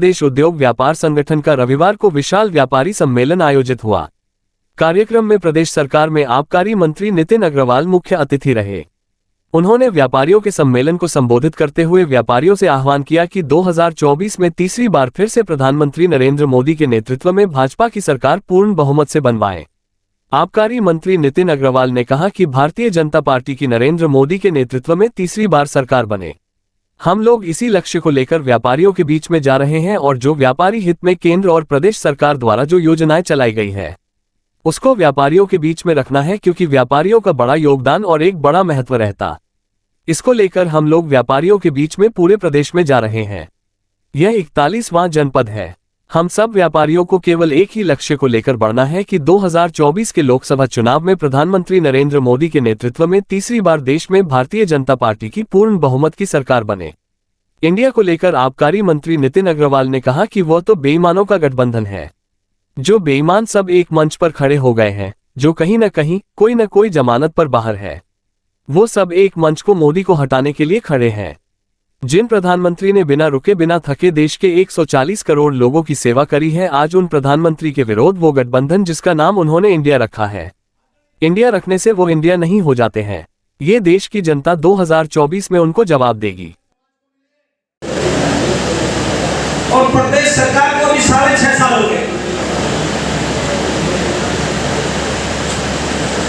देश उद्योग व्यापार संगठन का रविवार को विशाल व्यापारी सम्मेलन आयोजित हुआ। कार्यक्रम में प्रदेश सरकार में आबकारी मंत्री नितिन अग्रवाल मुख्य अतिथि रहे। उन्होंने व्यापारियों के सम्मेलन को संबोधित करते हुए व्यापारियों से आह्वान किया कि 2024 में तीसरी बार फिर से प्रधानमंत्री नरेंद्र मोदी के नेतृत्व में भाजपा की सरकार पूर्ण बहुमत से बनवाए। आबकारी मंत्री नितिन अग्रवाल ने कहा कि भारतीय जनता पार्टी की नरेंद्र मोदी के नेतृत्व में तीसरी बार सरकार बने। हम लोग इसी लक्ष्य को लेकर व्यापारियों के बीच में जा रहे हैं और जो व्यापारी हित में केंद्र और प्रदेश सरकार द्वारा जो योजनाएं चलाई गई है उसको व्यापारियों के बीच में रखना है, क्योंकि व्यापारियों का बड़ा योगदान और एक बड़ा महत्व रहता। इसको लेकर हम लोग व्यापारियों के बीच में पूरे प्रदेश में जा रहे हैं। यह 41वां जनपद है। हम सब व्यापारियों को केवल एक ही लक्ष्य को लेकर बढ़ना है कि 2024 के लोकसभा चुनाव में प्रधानमंत्री नरेंद्र मोदी के नेतृत्व में तीसरी बार देश में भारतीय जनता पार्टी की पूर्ण बहुमत की सरकार बने। इंडिया को लेकर आबकारी मंत्री नितिन अग्रवाल ने कहा कि वह तो बेईमानों का गठबंधन है। जो बेईमान सब एक मंच पर खड़े हो गए हैं, जो कहीं न कहीं कोई न कोई जमानत पर बाहर है, वो सब एक मंच को मोदी को हटाने के लिए खड़े हैं। जिन प्रधानमंत्री ने बिना रुके बिना थके देश के 140 करोड़ लोगों की सेवा करी है, आज उन प्रधानमंत्री के विरोध वो गठबंधन जिसका नाम उन्होंने इंडिया रखा है, इंडिया रखने से वो इंडिया नहीं हो जाते हैं। ये देश की जनता 2024 में उनको जवाब देगी। और प्रदेश सरकार को भी 6.5 साल हो गए।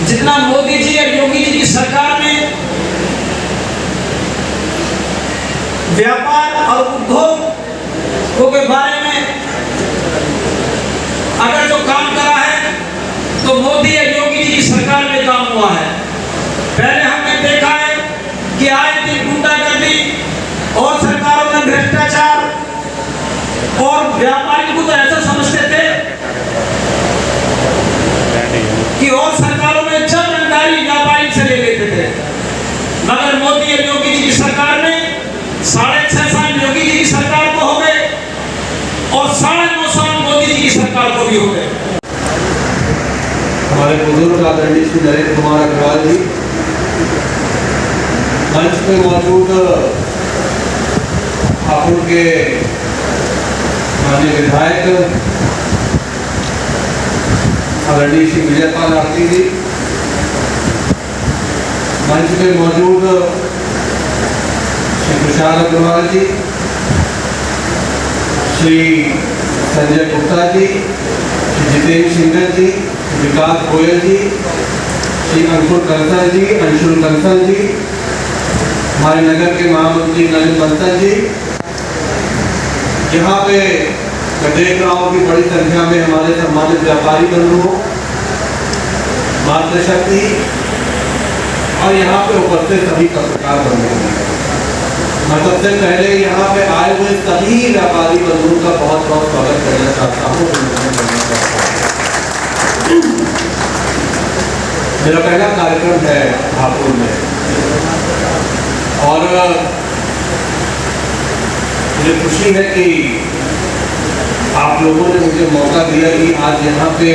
जितना मोदी जी और योगी जी की सरकार ने व्यापार और उद्योग के बारे में अगर जो काम करा है तो मोदी और योगी जी की सरकार में काम हुआ है। पहले हमने देखा है कि आए दिन गुंडागर्दी और सरकारों में भ्रष्टाचार, और व्यापारी को तो ऐसा समझते थे कि और सरकारों में जबरदस्ती व्यापारी से ले लेते थे। मगर मोदी और योगी जी की सरकार में 6.5 साल योगी जी की सरकार को हो गए और 9.5 साल मोदी जी की सरकार को भी हो गए। हमारे बुजुर्ग आदरणीय श्री नरेंद्र कुमार अग्रवाल जी मंच पे मौजूद हापुड़ के माननीय विधायक आदरणीय श्री विजयपाल आरती जी, मंच पे मौजूद श्री कुशाल अग्रवाल जी, श्री संजय गुप्ता जी, श्री जितेंद्र सिंघल जी, श्री विकास गोयल जी, श्री अंकुर कंसल जी, अंशुल कंसल जी, हमारे नगर के महामंत्री नलिन बंसल जी, यहाँ पे मैं देख रहा हूँ कि बड़ी संख्या में हमारे सम्मानित व्यापारी बंधुओं, मातृशक्ति और यहाँ पे उपस्थित सभी पत्रकार बंधुओं, मैं सबसे पहले यहाँ पे आए हुए सभी व्यापारी बंधुओं का बहुत बहुत स्वागत करना चाहता हूँ। मेरा पहला कार्यक्रम है हापुड़ में और मुझे खुशी है कि आप लोगों ने मुझे मौका दिया कि आज यहाँ पे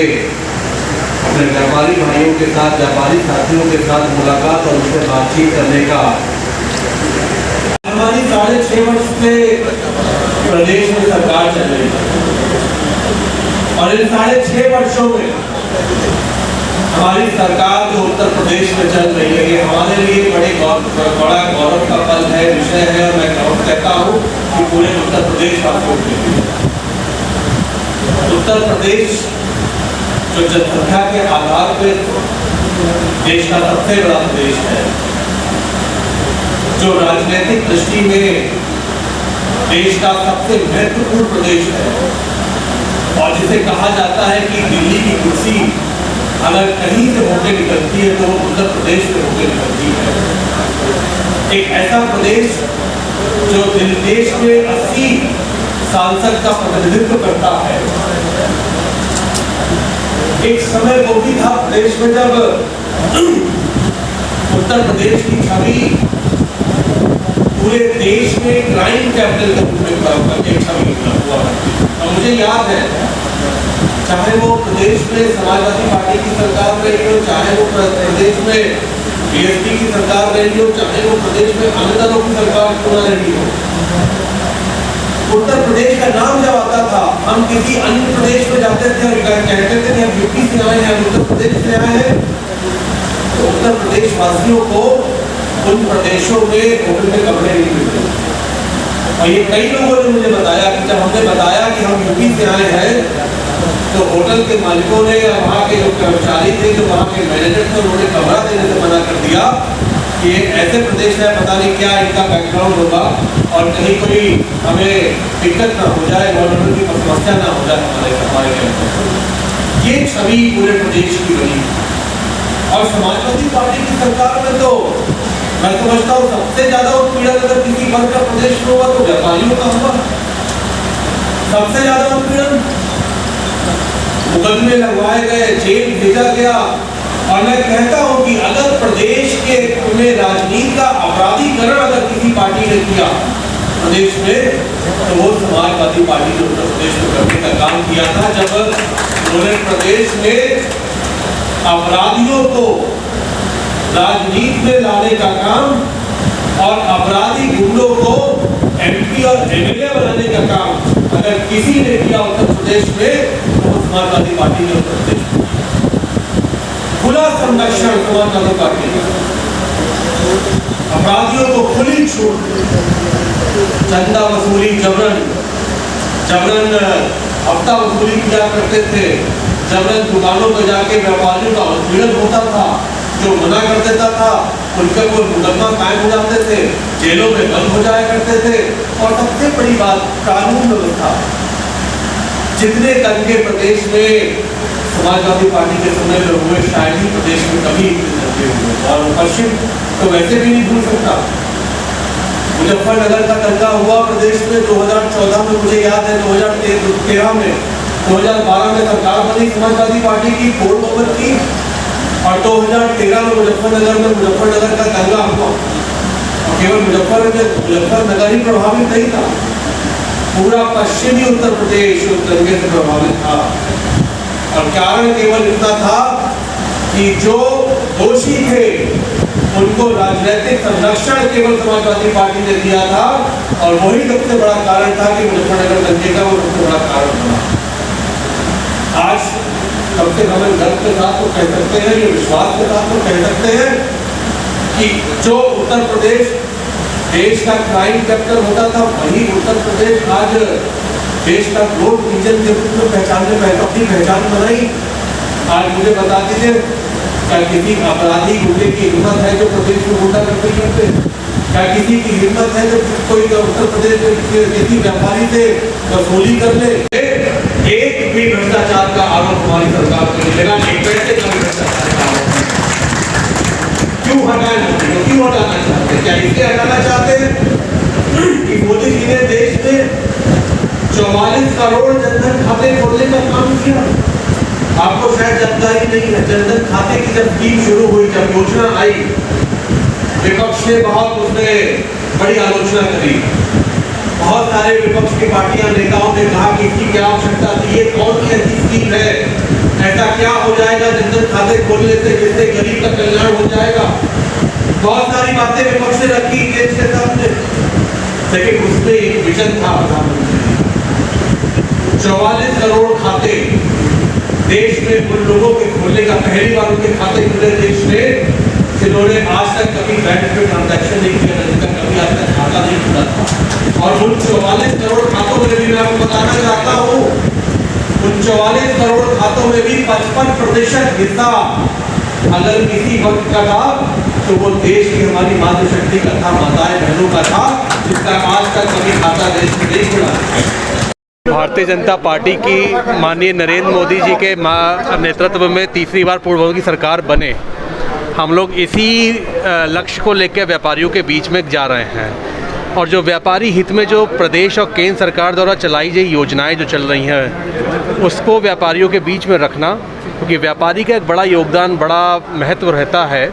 अपने व्यापारी भाइयों के साथ, व्यापारी साथियों के साथ मुलाकात और उनसे बातचीत करने का। हमारी 6.5 वर्ष से प्रदेश में सरकार चल रही है और इन 6.5 वर्षों में हमारी सरकार जो उत्तर प्रदेश में चल रही है, ये हमारे लिए बड़ा गौरव का पल है, विषय है। और मैं कहता हूँ कि पूरे उत्तर प्रदेश वासियों के लिए उत्तर प्रदेश जो जनसंख्या के आधार पर देश का सबसे बड़ा प्रदेश है, जो राजनीतिक दृष्टि में देश का सबसे महत्वपूर्ण प्रदेश है और जिसे कहा जाता है कि दिल्ली की कुर्सी अगर कहीं से होकर निकलती है तो वो उत्तर प्रदेश से होकर निकलती है। एक ऐसा प्रदेश जो देश में 80 सांसद का प्रतिनिधित्व करता है। एक समय वो भी था प्रदेश में जब उत्तर प्रदेश की छवि पूरे देश में क्राइम कैपिटल के रूप में एक छवि हुआ। और मुझे याद है, चाहे वो प्रदेश में समाजवादी पार्टी की सरकार रही हो, चाहे वो प्रदेश में बीएसपी की सरकार रही हो, चाहे वो प्रदेश में अन्य दलों की सरकार क्यों न रही हो, उत्तर प्रदेश का नाम जब आता था, हम किसी अन्य प्रदेश में जाते थे और कहते थे कि हम यूपी से आए हैं, हम उत्तर प्रदेश से आए हैं, तो उत्तर प्रदेश वासियों को उन प्रदेशों में होटल में कमरे नहीं मिलते। और ये कई लोगों ने मुझे बताया कि जब हमने बताया कि हम यूपी से आए हैं, तो होटल के मालिकों ने या वहाँ के जो कर्मचारी थे, जो वहाँ के मैनेजर थे, उन्होंने कमरा देने से मना कर दिया कि ये ऐसे प्रदेश है, पता नहीं क्या इनका बैकग्राउंड होगा और कहीं कोई हमें दिक्कत ना हो जाए, गवर्नमेंट की समस्या ना हो जाए हमारे। ये छवि पूरे प्रदेश की बनी। और समाजवादी पार्टी की सरकार में तो मैं समझता हूँ सबसे ज्यादा उत्पीड़न अगर किसी वर्ग का प्रदेश में हुआ तो व्यापारियों का हुआ। सबसे ज्यादा उत्पीड़न, मुकदमे लगवाए गए, जेल भेजा गया। और मैं कहता हूं कि अगर प्रदेश के में राजनीति का अपराधीकरण अगर किसी पार्टी ने किया प्रदेश में, तो वो समाजवादी पार्टी ने उत्तर प्रदेश में करने का काम किया था, जब उन्होंने प्रदेश में अपराधियों को राजनीति में लाने का काम और अपराधी गुंडों को एमपी और एमएलए बनाने का काम अगर किसी ने किया उत्तर प्रदेश में, तो समाजवादी पार्टी ने उत्तर प्रदेश में खुला संरक्षण, समाजवादी पार्टी अपराधियों को खुली छूट, चंदा वसूली जबरन हफ्ता वसूली किया करते थे, जबरन दुकानों पर जाके व्यापारियों का उत्पीड़न होता था, जो मना कर देता था उनके कोई मुकदमा कायम हो जाते थे, जेलों में बंद हो जाया करते थे। और सबसे बड़ी बात, कानून व्यवस्था, जितने दंगे प्रदेश में समाजवादी पार्टी के समय में हुए, शायद ही प्रदेश में कभी दंगे हुए। और पश्चिम तो वैसे भी नहीं भूल सकता, मुजफ्फरनगर का दंगा हुआ प्रदेश में 2014 में, मुझे याद है 2013 में, 2012 में सरकार बनी समाजवादी पार्टी की, पूर्ण बहुमत की, और 2013 में मुजफ्फरनगर का दंगा हुआ। और केवल मुजफ्फरनगर ही प्रभावित नहीं था, पूरा पश्चिमी उत्तर प्रदेश उस दंगे से प्रभावित था। और कारण केवल इतना था कि जो दोषी थे उनको राजनीतिक संरक्षण केवल समाजवादी पार्टी ने दिया था, और वही सबसे बड़ा कारण था कि मुजफ्फरनगर दंगे का वो सबसे बड़ा कारण बना। आज सबसे हमें गर्व के साथ तो कह सकते हैं, ये विश्वास के साथ तो कह सकते हैं कि जो उत्तर प्रदेश देश का क्राइम कैपिटल होता था, वही उत्तर प्रदेश आज देश का ग्रोथ रीजन के रूप में पहचानने में अपनी पहचान बनाई। आज मुझे बता दीजिए, क्या किसी अपराधी गुंडे की हिम्मत है जो प्रदेश में गुंडागर्दी करते? क्या किसी की हिम्मत है जो कोई उत्तर प्रदेश में किसी व्यापारी से वसूली कर ले? एक भी भ्रष्टाचार का आरोप हमारी सरकार को मिलेगा, एक पैसे का भ्रष्टाचार का आरोप। क्यों हटाना चाहते हैं? क्या इसलिए हटाना चाहते हैं कि मोदी जी ने देश में 44 करोड़ जनधन खाते खोलने का काम किया? आपको शायद जानकारी नहीं है, जनधन खाते की जब स्कीम शुरू हुई, जब योजना आई, विपक्ष ने बहुत उसमें बड़ी आलोचना करी। बहुत सारे विपक्ष की पार्टियां, नेताओं ने कहा कि इसकी क्या आवश्यकता थी, ये कौन सी ऐसी स्कीम है, ऐसा क्या हो जाएगा जनधन खाते खोलने से जिससे गरीब का कल्याण हो जाएगा। बहुत सारी बातें विपक्ष ने रखी देश के सामने, लेकिन उसमें एक विजन था प्रधानमंत्री, 44 करोड़ खाते देश में उन लोगों के खोलने का, पहली बार उनके खाते खुले देश में जिन्होंने आज तक कभी बैंक में ट्रांजैक्शन नहीं किया, जिनका कभी आज तक खाता नहीं खुला था। और उन 44 करोड़ खातों में भी मैं आपको बताना चाहता हूँ, उन 44 करोड़ खातों में भी 55% हिस्सा अगर किसी वक्त का था तो वो देश की हमारी मातृशक्ति का था, माताएं बहनों का था, जिसका आज तक कभी खाता देश में नहीं खुला। भारतीय जनता पार्टी की माननीय नरेंद्र मोदी जी के नेतृत्व में तीसरी बार पूर्ण बहुमत की सरकार बने, हम लोग इसी लक्ष्य को लेकर व्यापारियों के बीच में जा रहे हैं। और जो व्यापारी हित में जो प्रदेश और केंद्र सरकार द्वारा चलाई गई योजनाएं जो चल रही हैं, उसको व्यापारियों के बीच में रखना, क्योंकि व्यापारी का एक बड़ा योगदान, बड़ा महत्व रहता है।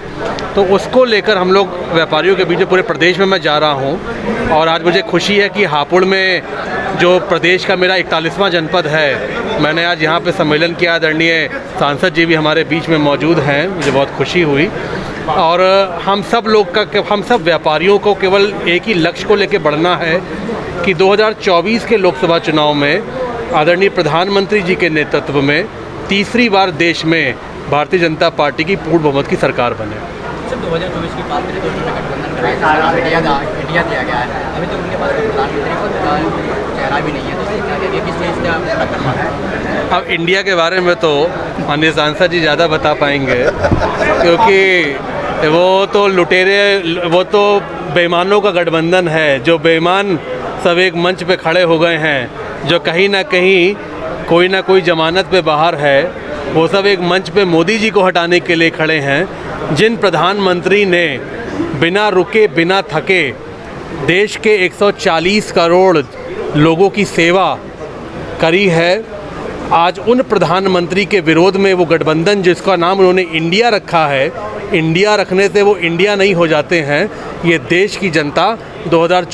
तो उसको लेकर हम लोग व्यापारियों के बीच में पूरे प्रदेश में मैं जा रहा हूं। और आज मुझे खुशी है कि हापुड़ में जो प्रदेश का मेरा 41वां जनपद है, मैंने आज यहाँ पे सम्मेलन किया। आदरणीय सांसद जी भी हमारे बीच में मौजूद हैं, मुझे बहुत खुशी हुई। और हम सब व्यापारियों को केवल एक ही लक्ष्य को लेकर बढ़ना है कि 2024 के लोकसभा चुनाव में आदरणीय प्रधानमंत्री जी के नेतृत्व में तीसरी बार देश में भारतीय जनता पार्टी की पूर्ण बहुमत की सरकार बने। सर 2024 की बात करें तो उन्होंने गठबंधन कराया, इंडिया दिया गया है, अभी तो उनके पास प्रधानमंत्री का चेहरा भी नहीं है, तो क्या कहेंगे किस चीज़ से आप टक्कर मारें? अब इंडिया के बारे में तो माननीय सांसद जी ज़्यादा बता पाएंगे, क्योंकि वो तो लुटेरे, वो तो बेईमानों का गठबंधन है। जो बेईमान सब एक मंच पे खड़े हो गए हैं, जो कहीं ना कहीं कोई ना कोई जमानत पे बाहर है, वो सब एक मंच पे मोदी जी को हटाने के लिए खड़े हैं। जिन प्रधानमंत्री ने बिना रुके बिना थके देश के 140 करोड़ लोगों की सेवा करी है, आज उन प्रधानमंत्री के विरोध में वो गठबंधन जिसका नाम उन्होंने इंडिया रखा है, इंडिया रखने से वो इंडिया नहीं हो जाते हैं। ये देश की जनता 2024